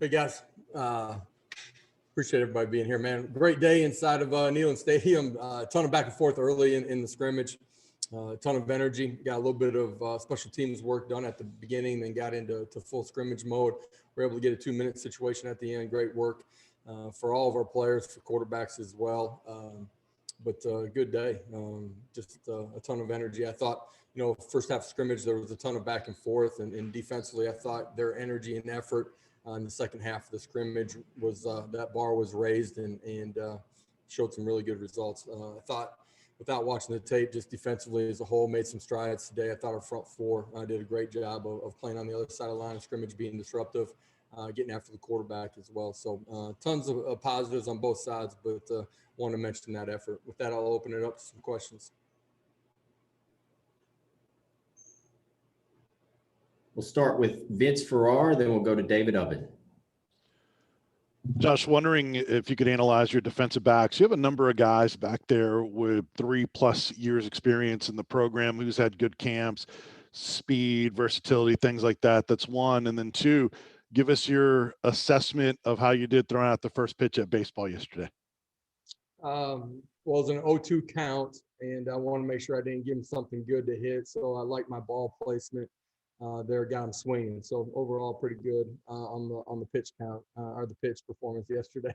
Hey guys, appreciate everybody being here, man. Great day inside of Neyland Stadium. A ton of back and forth early in the scrimmage. A ton of energy. Got a little bit of special teams work done at the beginning, then got into full scrimmage mode. We're able to get a 2-minute situation at the end. Great work for all of our players, for quarterbacks as well. But good day. Just a ton of energy. I thought, first half of scrimmage, there was a ton of back and forth, and defensively, I thought their energy and effort in the second half of the scrimmage was that bar was raised and showed some really good results. I thought, without watching the tape, just defensively as a whole, made some strides today. I thought our front four did a great job of playing on the other side of the line of scrimmage, being disruptive, getting after the quarterback as well. So tons of positives on both sides, but wanted to mention that effort. With that, I'll open it up to some questions. We'll start with Vince Farrar, then we'll go to David Oven. Josh, wondering if you could analyze your defensive backs. You have a number of guys back there with 3+ years experience in the program who's had good camps, speed, versatility, things like that. That's one. And then two, give us your assessment of how you did throwing out the first pitch at baseball yesterday. Well, it was an 0-2 count, and I want to make sure I didn't give him something good to hit. So I like my ball placement. There got him swinging. So overall, pretty good on the pitch count or the pitch performance yesterday.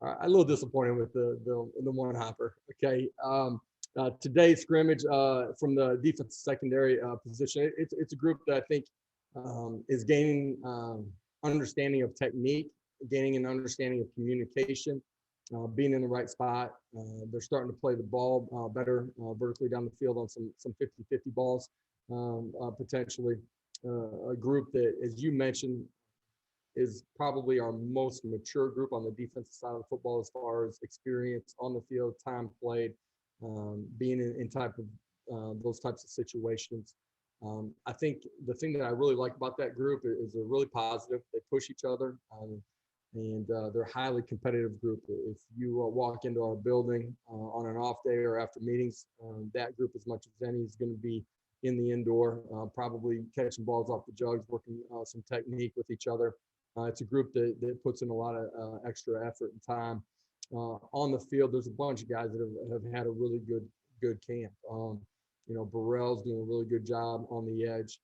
A little disappointed with the one hopper. Okay. Today's scrimmage from the defensive secondary position, it's a group that I think is gaining understanding of technique, gaining an understanding of communication, being in the right spot. They're starting to play the ball better vertically down the field on some 50-50 balls. Potentially a group that, as you mentioned, is probably our most mature group on the defensive side of the football as far as experience on the field, time played, being in type of those types of situations. I think the thing that I really like about that group is they're really positive. They push each other, and they're a highly competitive group. If you walk into our building on an off day or after meetings, that group, as much as any, is going to be in the indoor, probably catching balls off the jugs, working some technique with each other. It's a group that puts in a lot of extra effort and time. On the field, there's a bunch of guys that have had a really good camp. Burrell's doing a really good job on the edge.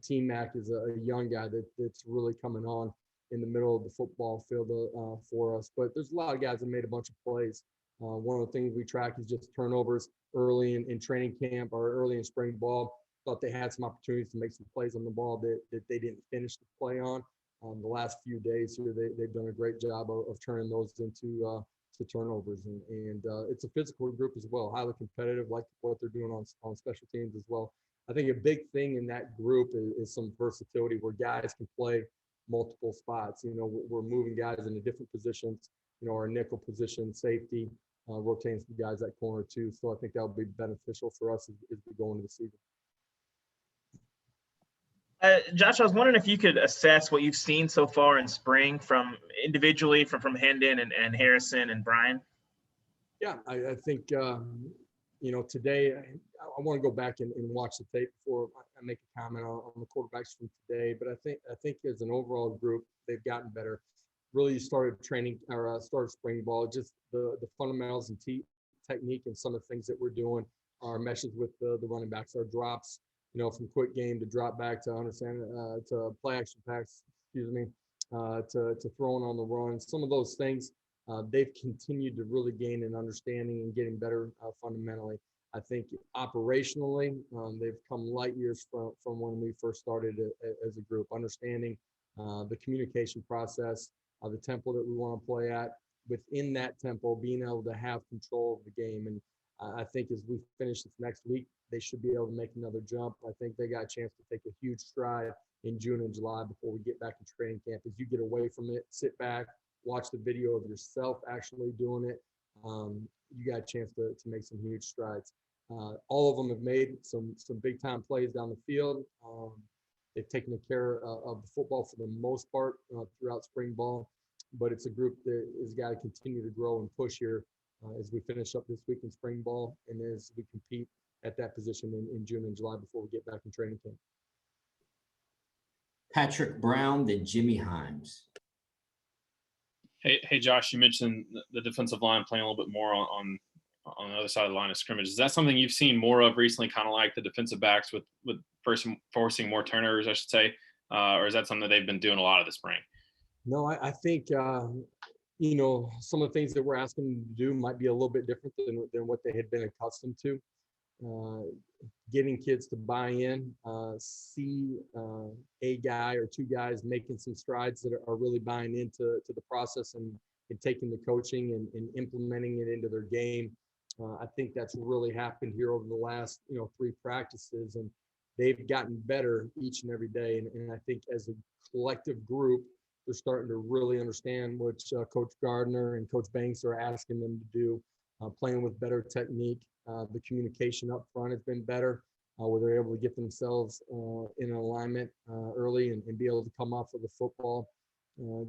T-Mac is a young guy that's really coming on in the middle of the football field for us. But there's a lot of guys that made a bunch of plays. One of the things we track is just turnovers early in training camp or early in spring ball. Thought they had some opportunities to make some plays on the ball that they didn't finish the play on. The last few days here, they've done a great job of turning those into turnovers. And it's a physical group as well, highly competitive, like what they're doing on special teams as well. I think a big thing in that group is some versatility where guys can play multiple spots. We're moving guys into different positions, our nickel position, safety, rotating some guys at corner too. So I think that'll be beneficial for us as we go into the season. Josh, I was wondering if you could assess what you've seen so far in spring from individually from Hendon and Harrison and Brian. Yeah, I think, today I want to go back and watch the tape before I make a comment on the quarterbacks from today. But I think as an overall group, they've gotten better. Really started training or started spring ball, just the fundamentals and technique and some of the things that we're doing, our meshes with the running backs, our drops, from quick game to drop back to understand, to play action packs, to throwing on the run. Some of those things, they've continued to really gain an understanding and getting better fundamentally. I think operationally, they've come light years from when we first started as a group, understanding the communication process, the tempo that we want to play at. Within that tempo, being able to have control of the game. And I think as we finish this next week, they should be able to make another jump. I think they got a chance to take a huge stride in June and July before we get back to training camp. As you get away from it, sit back, watch the video of yourself actually doing it, you got a chance to make some huge strides. All of them have made some big time plays down the field. They've taken care of the football for the most part throughout spring ball, but it's a group that has got to continue to grow and push here as we finish up this week in spring ball and as we compete at that position in June and July before we get back in training camp. Patrick Brown, then Jimmy Himes. Hey, Josh, you mentioned the defensive line playing a little bit more on the other side of the line of scrimmage. Is that something you've seen more of recently, kind of like the defensive backs with forcing more turnovers, I should say? Or is that something that they've been doing a lot of this spring? No, I think, you know, some of the things that we're asking them to do might be a little bit different than what they had been accustomed to. Getting kids to buy in, see a guy or two guys making some strides that are really buying into the process and taking the coaching and implementing it into their game. I think that's really happened here over the last, you know, 3 practices, and they've gotten better each and every day. And I think as a collective group, they're starting to really understand what Coach Gardner and Coach Banks are asking them to do, playing with better technique. The communication up front has been better, where they're able to get themselves in alignment early and be able to come off of the football.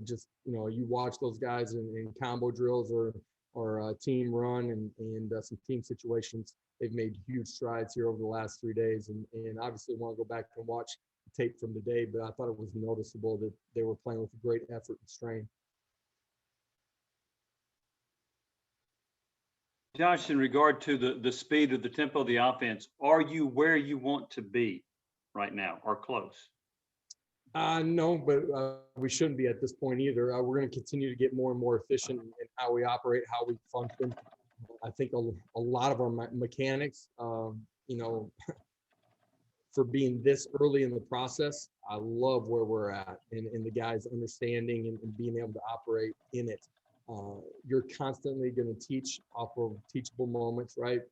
Just, you know, you watch those guys in combo drills or team run and some team situations. They've made huge strides here over the last 3 days, and obviously want to go back and watch the tape from today, but I thought it was noticeable that they were playing with great effort and strain. Josh, in regard to the speed of the tempo of the offense, are you where you want to be right now or close? No, but we shouldn't be at this point either. We're going to continue to get more and more efficient in how we operate, how we function. I think a lot of our mechanics, you know, for being this early in the process, I love where we're at and the guys understanding and being able to operate in it. You're constantly going to teach off of teachable moments, right?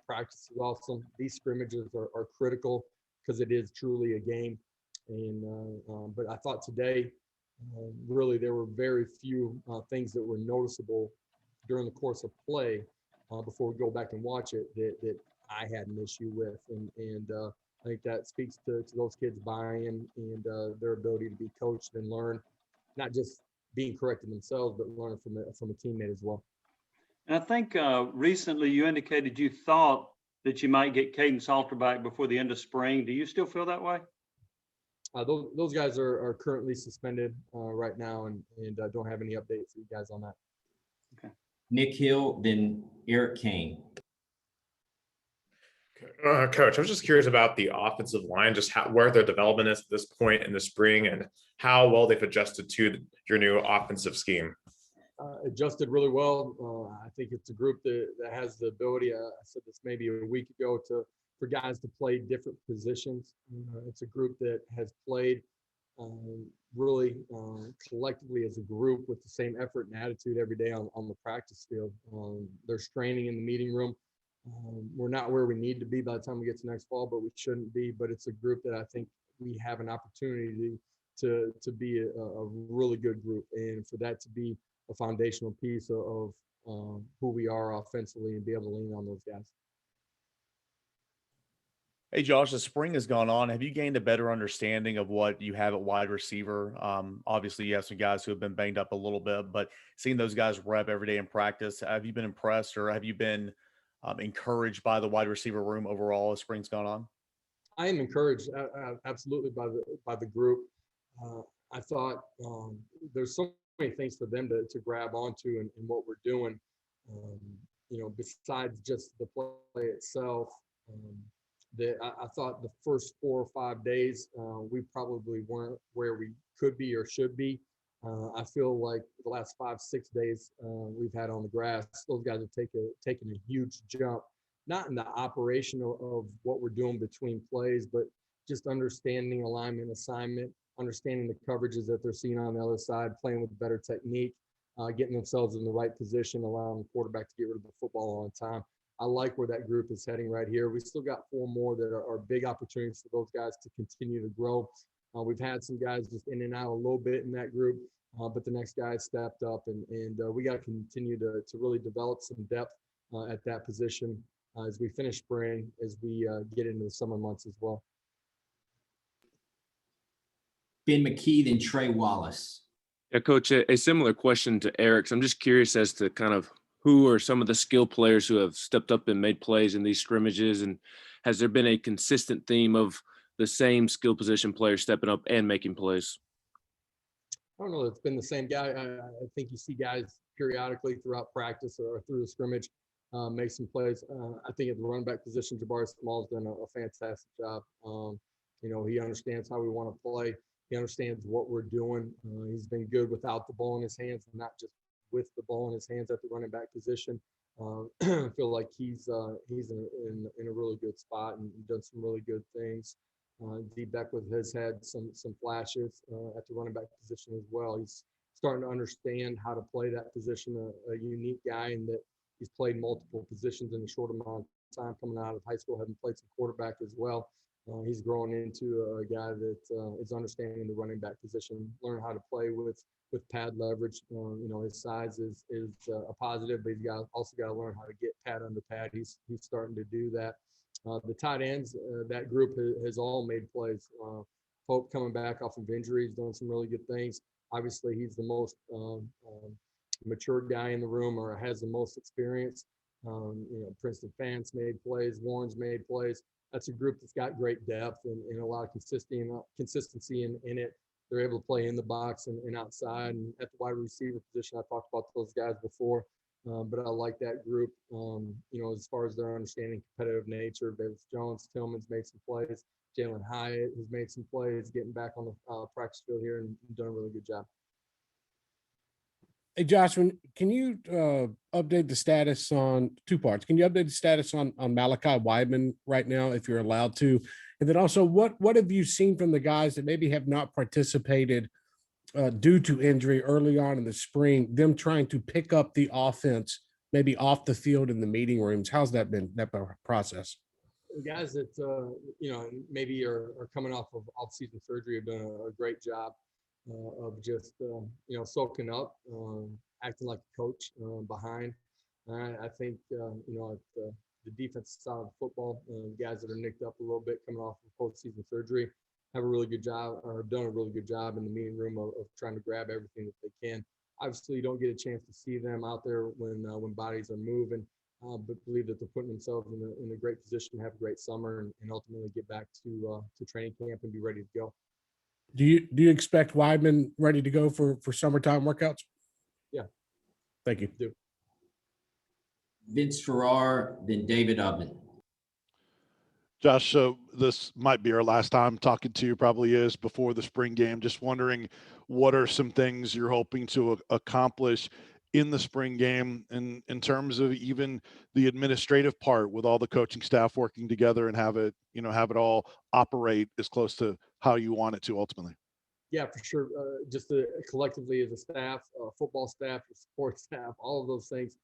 Practice is awesome. These scrimmages are critical because it is truly a game. And but I thought today, really, there were very few things that were noticeable during the course of play before we go back and watch it that I had an issue with. And I think that speaks to those kids buying and their ability to be coached and learn, not just being corrected themselves, but learning from a teammate as well. And I think recently you indicated you thought that you might get Caden Salter back before the end of spring. Do you still feel that way? Those guys are currently suspended right now, and don't have any updates for you guys on that. Okay. Nick Hill, then Eric Kane. Coach, I was just curious about the offensive line, just where their development is at this point in the spring and how well they've adjusted to your new offensive scheme. Adjusted really well. I think it's a group that has the ability, I said this maybe a week ago, for guys to play different positions. It's a group that has played really collectively as a group with the same effort and attitude every day on the practice field. There's training in the meeting room. We're not where we need to be by the time we get to next fall, but we shouldn't be. But it's a group that I think we have an opportunity to be a really good group, and for that to be a foundational piece of who we are offensively and be able to lean on those guys. Hey, Josh, the spring has gone on. Have you gained a better understanding of what you have at wide receiver? Obviously, you have some guys who have been banged up a little bit, but seeing those guys rep every day in practice, have you been impressed or have you been encouraged by the wide receiver room overall as spring's gone on? I am encouraged absolutely by the group. I thought there's so many things for them to grab onto in what we're doing. You know, besides just the play itself. That I thought the first 4 or 5 days we probably weren't where we could be or should be. I feel like the last 5-6 days we've had on the grass, those guys have taken a huge jump, not in the operation of what we're doing between plays, but just understanding alignment, assignment, understanding the coverages that they're seeing on the other side, playing with better technique, getting themselves in the right position, allowing the quarterback to get rid of the football on time. I like where that group is heading right here. We still got 4 more that are big opportunities for those guys to continue to grow. We've had some guys just in and out a little bit in that group, but the next guy stepped up, and we got to continue to really develop some depth at that position as we finish spring, as we get into the summer months as well. Ben McKee, then Trey Wallace. Yeah, Coach, a similar question to Eric's. I'm just curious as to kind of who are some of the skill players who have stepped up and made plays in these scrimmages, and has there been a consistent theme of the same skill position player stepping up and making plays? I don't know. It's been the same guy. I think you see guys periodically throughout practice or through the scrimmage make some plays. I think at the running back position, Jabari Small's done a fantastic job. He understands how we want to play. He understands what we're doing. He's been good without the ball in his hands, not just with the ball in his hands at the running back position. I feel like he's in a really good spot and done some really good things. D. Beckwith has had some flashes at the running back position as well. He's starting to understand how to play that position, a unique guy, and that he's played multiple positions in a short amount of time coming out of high school, having played some quarterback as well. He's growing into a guy that is understanding the running back position, learn how to play with pad leverage. His size is a positive, but he's also got to learn how to get pad under pad. He's starting to do that. The tight ends, that group has all made plays. Pope coming back off of injury, he's done some really good things. Obviously, he's the most mature guy in the room, or has the most experience. Princeton Fans made plays, Warren's made plays. That's a group that's got great depth and a lot of consistency in it. They're able to play in the box and outside and at the wide receiver position. I talked about those guys before, but I like that group. As far as their understanding competitive nature, Davis Jones, Tillman's made some plays. Jalen Hyatt has made some plays, getting back on the practice field here and done a really good job. Hey, Josh, can you update the status on two parts? Can you update the status on Malachi Weidman right now, if you're allowed to? And then also, what have you seen from the guys that maybe have not participated due to injury early on in the spring, them trying to pick up the offense, maybe off the field in the meeting rooms? How's that been, that process? The guys that, maybe are coming off of off-season surgery have done a great job of just, soaking up, acting like a coach behind. I think, at the defensive side of football, guys that are nicked up a little bit coming off of post-season surgery have a really good job, or have done a really good job in the meeting room of trying to grab everything that they can. Obviously, you don't get a chance to see them out there when bodies are moving, but believe that they're putting themselves in a great position to have a great summer and ultimately get back to training camp and be ready to go. Do you expect Weidman ready to go for summertime workouts? Yeah. Thank you. Do. Vince Farrar, then David Ubman. Josh, so this might be our last time talking to you, probably is, before the spring game. Just wondering, what are some things you're hoping to accomplish in the spring game, and in terms of even the administrative part, with all the coaching staff working together and have it all operate as close to how you want it to ultimately? Yeah, for sure. Just collectively as a staff, football staff, support staff, all of those things.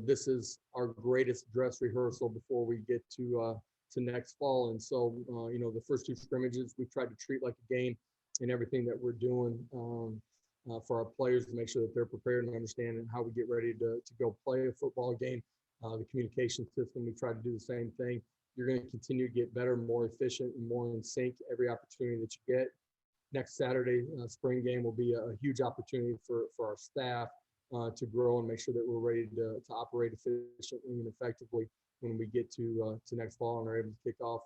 This is our greatest dress rehearsal before we get to next fall. And so, the first two scrimmages, we tried to treat like a game in everything that we're doing for our players, to make sure that they're prepared and understanding how we get ready to go play a football game. The communication system, we try to do the same thing. You're going to continue to get better, more efficient, and more in sync every opportunity that you get. Next Saturday, spring game will be a huge opportunity for our staff to grow and make sure that we're ready to operate efficiently and effectively when we get to next fall and are able to kick off,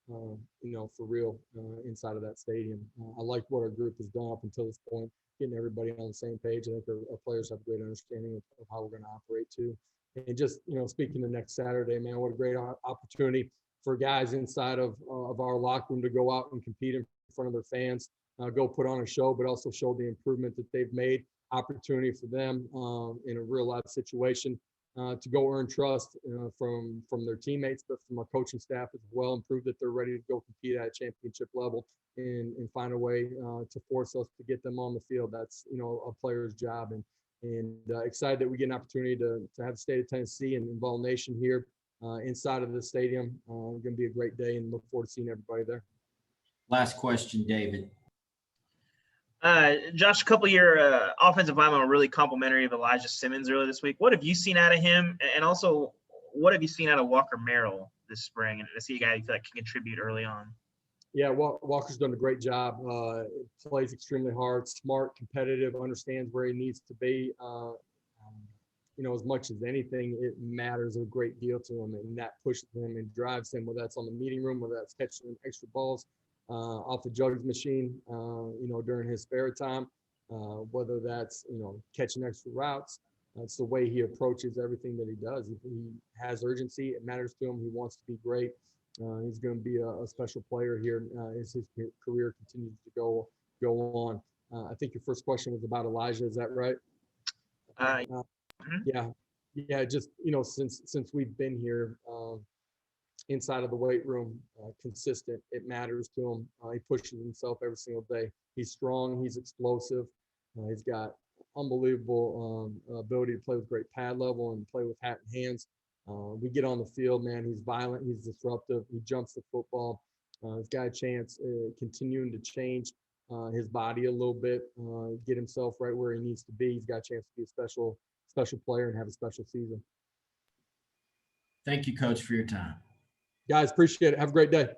for real inside of that stadium. I like what our group has done up until this point, getting everybody on the same page. I think our players have a great understanding of how we're going to operate too. And just, speaking of next Saturday, man, what a great opportunity for guys inside of our locker room to go out and compete in front of their fans, go put on a show, but also show the improvement that they've made. Opportunity for them in a real life situation to go earn trust from their teammates, but from our coaching staff as well, and prove that they're ready to go compete at a championship level and find a way to force us to get them on the field. That's, a player's job, and excited that we get an opportunity to have the state of Tennessee and Vol Nation here inside of the stadium. Going to be a great day, and look forward to seeing everybody there. Last question, David. Josh, a couple of your offensive linemen were really complimentary of Elijah Simmons earlier this week. What have you seen out of him? And also, what have you seen out of Walker Merrill this spring? And to see a guy you feel like can contribute early on. Yeah, Walker's done a great job. Plays extremely hard, smart, competitive, understands where he needs to be. as much as anything, it matters a great deal to him, and that pushes him and drives him, whether that's on the meeting room, whether that's catching extra balls off the jugs machine, during his spare time, whether that's, catching extra routes. It's the way he approaches everything that he does. If he has urgency, it matters to him. He wants to be great. He's going to be a special player here as his career continues to go on. I think your first question was about Elijah. Is that right? Yeah. Just, since we've been here inside of the weight room, consistent, it matters to him. He pushes himself every single day. He's strong. He's explosive. He's got unbelievable ability to play with great pad level and play with hat and hands. We get on the field, man. He's violent. He's disruptive. He jumps the football. He's got a chance continuing to change his body a little bit, get himself right where he needs to be. He's got a chance to be a special player and have a special season. Thank you, Coach, for your time. Guys, appreciate it. Have a great day.